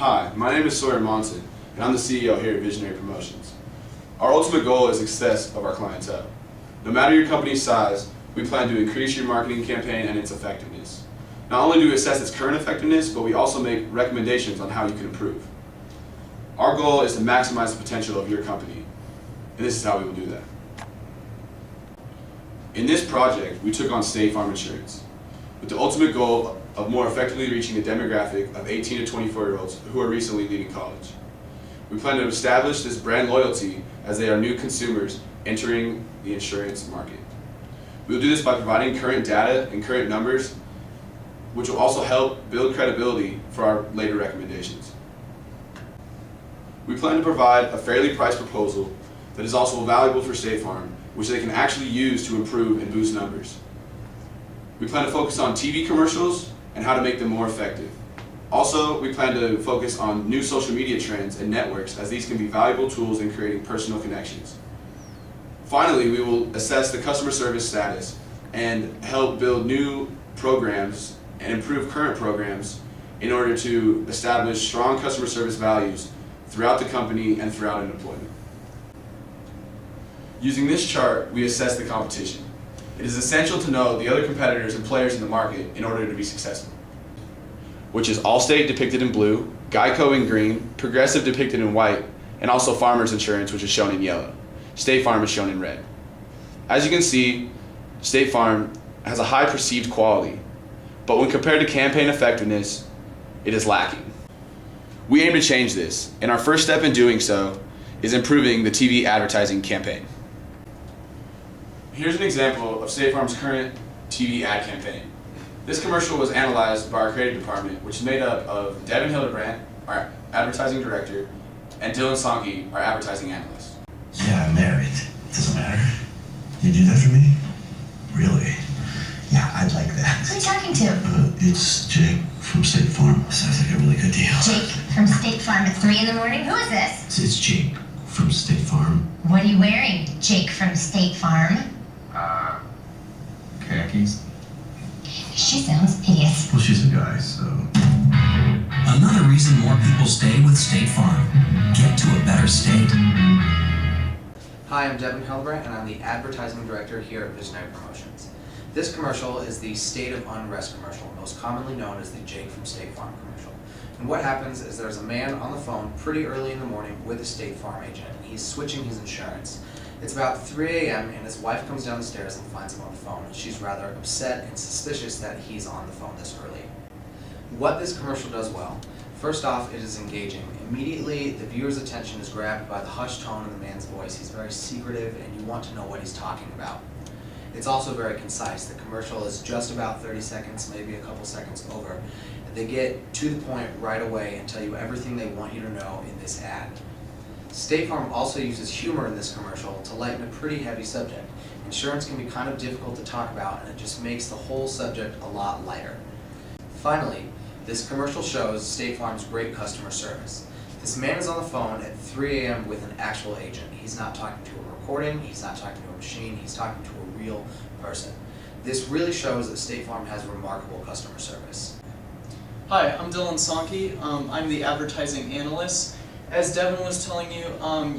Hi, my name is Sawyer Monson, and I'm the CEO here at Visionary Promotions. Our ultimate goal is success of our clientele. No matter your company's size, we plan to increase your marketing campaign and its effectiveness. Not only do we assess its current effectiveness, but we also make recommendations on how you can improve. Our goal is to maximize the potential of your company, and this is how we will do that. In this project, we took on State Farm Insurance, with the ultimate goal of more effectively reaching the demographic of 18 to 24-year-olds who are recently leaving college. We plan to establish this brand loyalty as they are new consumers entering the insurance market. We will do this by providing current data and current numbers, which will also help build credibility for our later recommendations. We plan to provide a fairly priced proposal that is also valuable for State Farm, which they can actually use to improve and boost numbers. We plan to focus on TV commercials and how to make them more effective. Also, we plan to focus on new social media trends and networks, as these can be valuable tools in creating personal connections. Finally, we will assess the customer service status and help build new programs and improve current programs in order to establish strong customer service values throughout the company and throughout an employment. Using this chart, we assess the competition. It is essential to know the other competitors and players in the market in order to be successful, which is Allstate depicted in blue, Geico in green, Progressive depicted in white, and also Farmers Insurance, which is shown in yellow. State Farm is shown in red. As you can see, State Farm has a high perceived quality, but when compared to campaign effectiveness, it is lacking. We aim to change this, and our first step in doing so is improving the TV advertising campaign. Here's an example of State Farm's current TV ad campaign. This commercial was analyzed by our creative department, which is made up of Devin Hildebrandt, our advertising director, and Dylan Sankey, our advertising analyst. Yeah, I'm married. Doesn't matter. You do that for me? Really? Yeah, I'd like that. Who are you talking to? It's Jake from State Farm. Sounds like a really good deal. Jake from State Farm at 3 in the morning? Who is this? It's Jake from State Farm. What are you wearing, Jake from State Farm? Khakis. She sounds hideous. Well, she's a guy, so... Another reason more people stay with State Farm. Get to a better state. Hi, I'm Devin Hildebrandt, and I'm the advertising director here at Visionary Promotions. This commercial is the State of Unrest commercial, most commonly known as the Jake from State Farm commercial. And what happens is there's a man on the phone pretty early in the morning with a State Farm agent, and he's switching his insurance. It's about 3 a.m. and his wife comes down the stairs and finds him on the phone, and she's rather upset and suspicious that he's on the phone this early. What this commercial does well, first off, it is engaging. Immediately, the viewer's attention is grabbed by the hushed tone of the man's voice. He's very secretive, and you want to know what he's talking about. It's also very concise. The commercial is just about 30 seconds, maybe a couple seconds over. And they get to the point right away and tell you everything they want you to know in this ad. State Farm also uses humor in this commercial to lighten a pretty heavy subject. Insurance can be kind of difficult to talk about, and it just makes the whole subject a lot lighter. Finally, this commercial shows State Farm's great customer service. This man is on the phone at 3 a.m. with an actual agent. He's not talking to a recording, he's not talking to a machine, he's talking to a real person. This really shows that State Farm has remarkable customer service. Hi, I'm Dylan Sankey. I'm the advertising analyst. As Devin was telling you,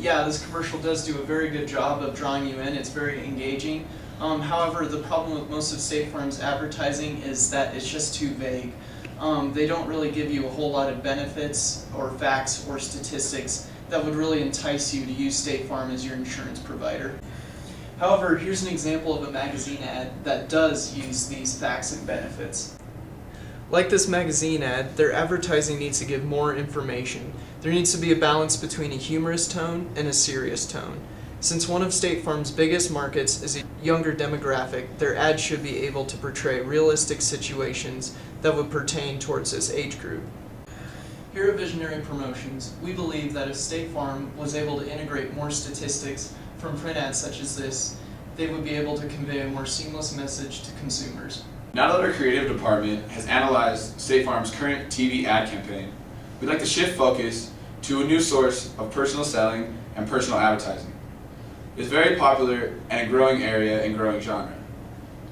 yeah, this commercial does do a very good job of drawing you in. It's very engaging. However, the problem with most of State Farm's advertising is that it's just too vague. They don't really give you a whole lot of benefits or facts or statistics that would really entice you to use State Farm as your insurance provider. However, here's an example of a magazine ad that does use these facts and benefits. Like this magazine ad, their advertising needs to give more information. There needs to be a balance between a humorous tone and a serious tone. Since one of State Farm's biggest markets is a younger demographic, their ad should be able to portray realistic situations that would pertain towards this age group. Here at Visionary Promotions, we believe that if State Farm was able to integrate more statistics from print ads such as this, they would be able to convey a more seamless message to consumers. Now that our creative department has analyzed State Farm's current TV ad campaign, we'd like to shift focus to a new source of personal selling and personal advertising. It's very popular and a growing area and growing genre,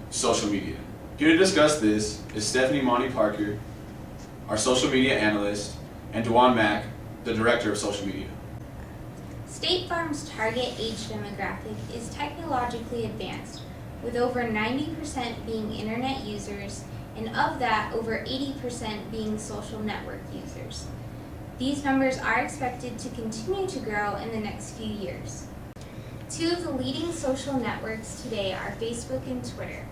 social media. Here to discuss this is Stephanie Monty Parker, our social media analyst, and Dewan Mack, the Director of Social Media. State Farm's target age demographic is technologically advanced, with over 90% being internet users, and of that, over 80% being social network users. These numbers are expected to continue to grow in the next few years. Two of the leading social networks today are Facebook and Twitter.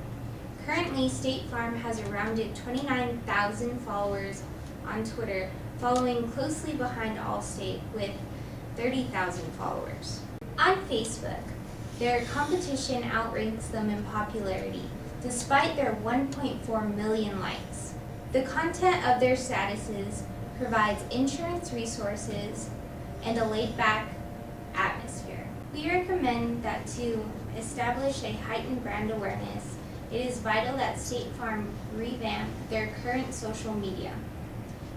Currently, State Farm has a rounded 29,000 followers on Twitter, following closely behind Allstate with 30,000 followers. On Facebook, their competition outranks them in popularity, despite their 1.4 million likes. The content of their statuses provides insurance resources and a laid-back atmosphere. We recommend that to establish a heightened brand awareness, it is vital that State Farm revamp their current social media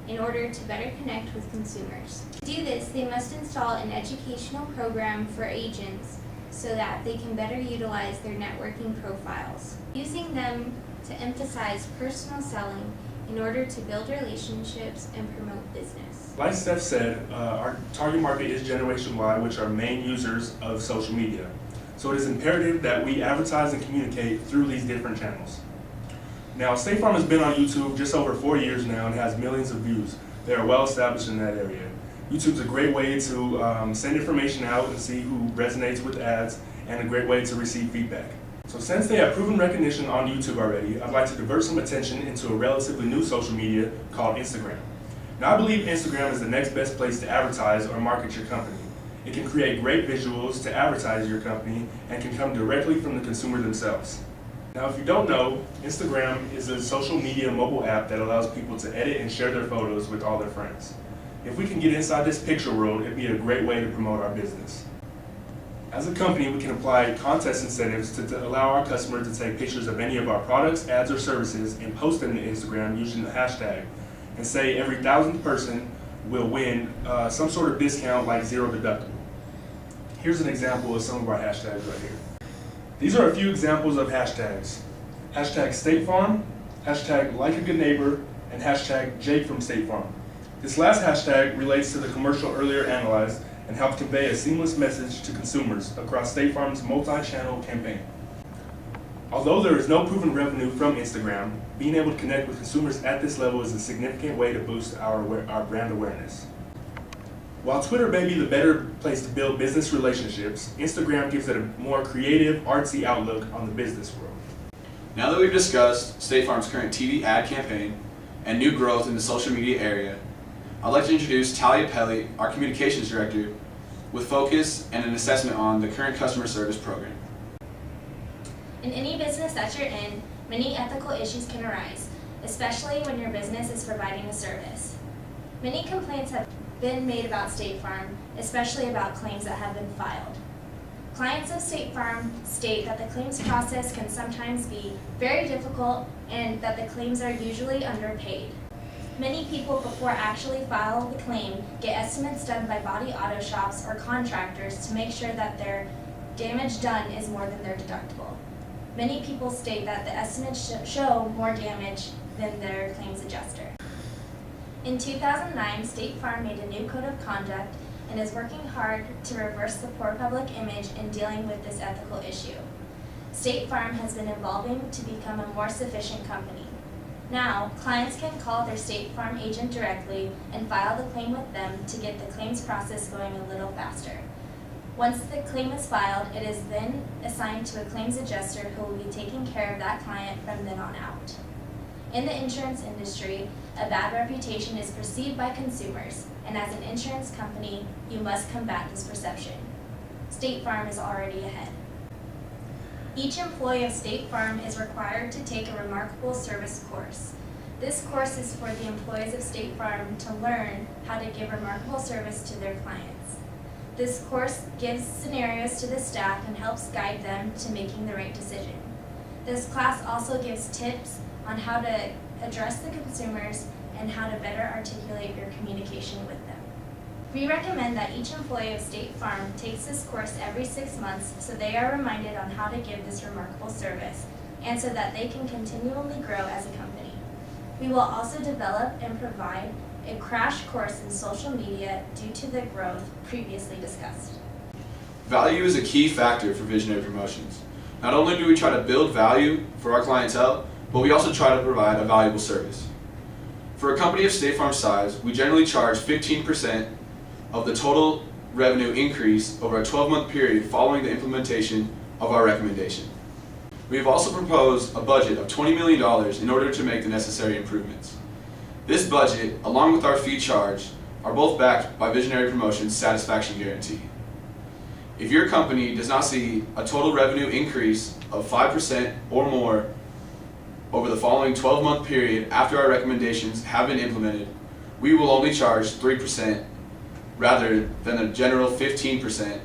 in order to better connect with consumers. To do this, they must install an educational program for agents so that they can better utilize their networking profiles, using them to emphasize personal selling in order to build relationships and promote business. Like Steph said, our target market is Generation Y, which are main users of social media. So it is imperative that we advertise and communicate through these different channels. Now, State Farm has been on YouTube just over 4 years now and has millions of views. They are well established in that area. YouTube's a great way to send information out and see who resonates with ads, and a great way to receive feedback. So since they have proven recognition on YouTube already, I'd like to divert some attention into a relatively new social media called Instagram. Now, I believe Instagram is the next best place to advertise or market your company. It can create great visuals to advertise your company and can come directly from the consumer themselves. Now, if you don't know, Instagram is a social media mobile app that allows people to edit and share their photos with all their friends. If we can get inside this picture world, it'd be a great way to promote our business. As a company, we can apply contest incentives to allow our customers to take pictures of any of our products, ads, or services and post them to Instagram using the hashtag, and say every 1,000th person will win some sort of discount like zero deductible. Here's an example of some of our hashtags right here. These are a few examples of hashtags. Hashtag State Farm, hashtag Like a Good Neighbor, and hashtag Jake from State Farm. This last hashtag relates to the commercial earlier analyzed and helped convey a seamless message to consumers across State Farm's multi-channel campaign. Although there is no proven revenue from Instagram, being able to connect with consumers at this level is a significant way to boost our brand awareness. While Twitter may be the better place to build business relationships, Instagram gives it a more creative, artsy outlook on the business world. Now that we've discussed State Farm's current TV ad campaign and new growth in the social media area, I'd like to introduce Talia Pelly, our Communications Director, with focus and an assessment on the current customer service program. In any business that you're in, many ethical issues can arise, especially when your business is providing a service. Many complaints have been made about State Farm, especially about claims that have been filed. Clients of State Farm state that the claims process can sometimes be very difficult and that the claims are usually underpaid. Many people, before actually file the claim, get estimates done by body auto shops or contractors to make sure that their damage done is more than their deductible. Many people state that the estimates show more damage than their claims adjuster. In 2009, State Farm made a new code of conduct and is working hard to reverse the poor public image in dealing with this ethical issue. State Farm has been evolving to become a more sufficient company. Now, clients can call their State Farm agent directly and file the claim with them to get the claims process going a little faster. Once the claim is filed, it is then assigned to a claims adjuster who will be taking care of that client from then on out. In the insurance industry, a bad reputation is perceived by consumers, and as an insurance company, you must combat this perception. State Farm is already ahead. Each employee of State Farm is required to take a remarkable service course. This course is for the employees of State Farm to learn how to give remarkable service to their clients. This course gives scenarios to the staff and helps guide them to making the right decision. This class also gives tips on how to address the consumers and how to better articulate your communication with them. We recommend that each employee of State Farm takes this course every 6 months so they are reminded on how to give this remarkable service and so that they can continually grow as a company. We will also develop and provide a crash course in social media due to the growth previously discussed. Value is a key factor for Visionary Promotions. Not only do we try to build value for our clientele, but we also try to provide a valuable service. For a company of State Farm's size, we generally charge 15% of the total revenue increase over a 12-month period following the implementation of our recommendation. We have also proposed a budget of $20 million in order to make the necessary improvements. This budget, along with our fee charge, are both backed by Visionary Promotions' satisfaction guarantee. If your company does not see a total revenue increase of 5% or more over the following 12-month period after our recommendations have been implemented, we will only charge 3% rather than the general 15%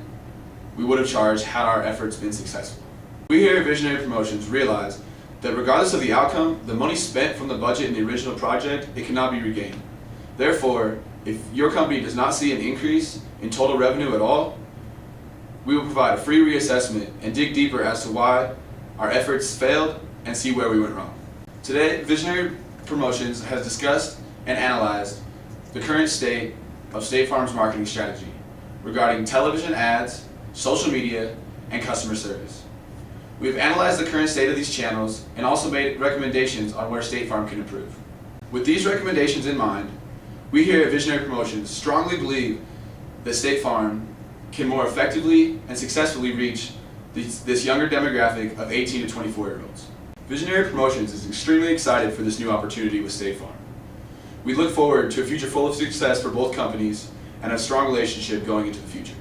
we would have charged had our efforts been successful. We here at Visionary Promotions realize that regardless of the outcome, the money spent from the budget in the original project, it cannot be regained. Therefore, if your company does not see an increase in total revenue at all, we will provide a free reassessment and dig deeper as to why our efforts failed and see where we went wrong. Today, Visionary Promotions has discussed and analyzed the current state of State Farm's marketing strategy regarding television ads, social media, and customer service. We have analyzed the current state of these channels and also made recommendations on where State Farm can improve. With these recommendations in mind, we here at Visionary Promotions strongly believe that State Farm can more effectively and successfully reach this younger demographic of 18 to 24-year-olds. Visionary Promotions is extremely excited for this new opportunity with State Farm. We look forward to a future full of success for both companies and a strong relationship going into the future.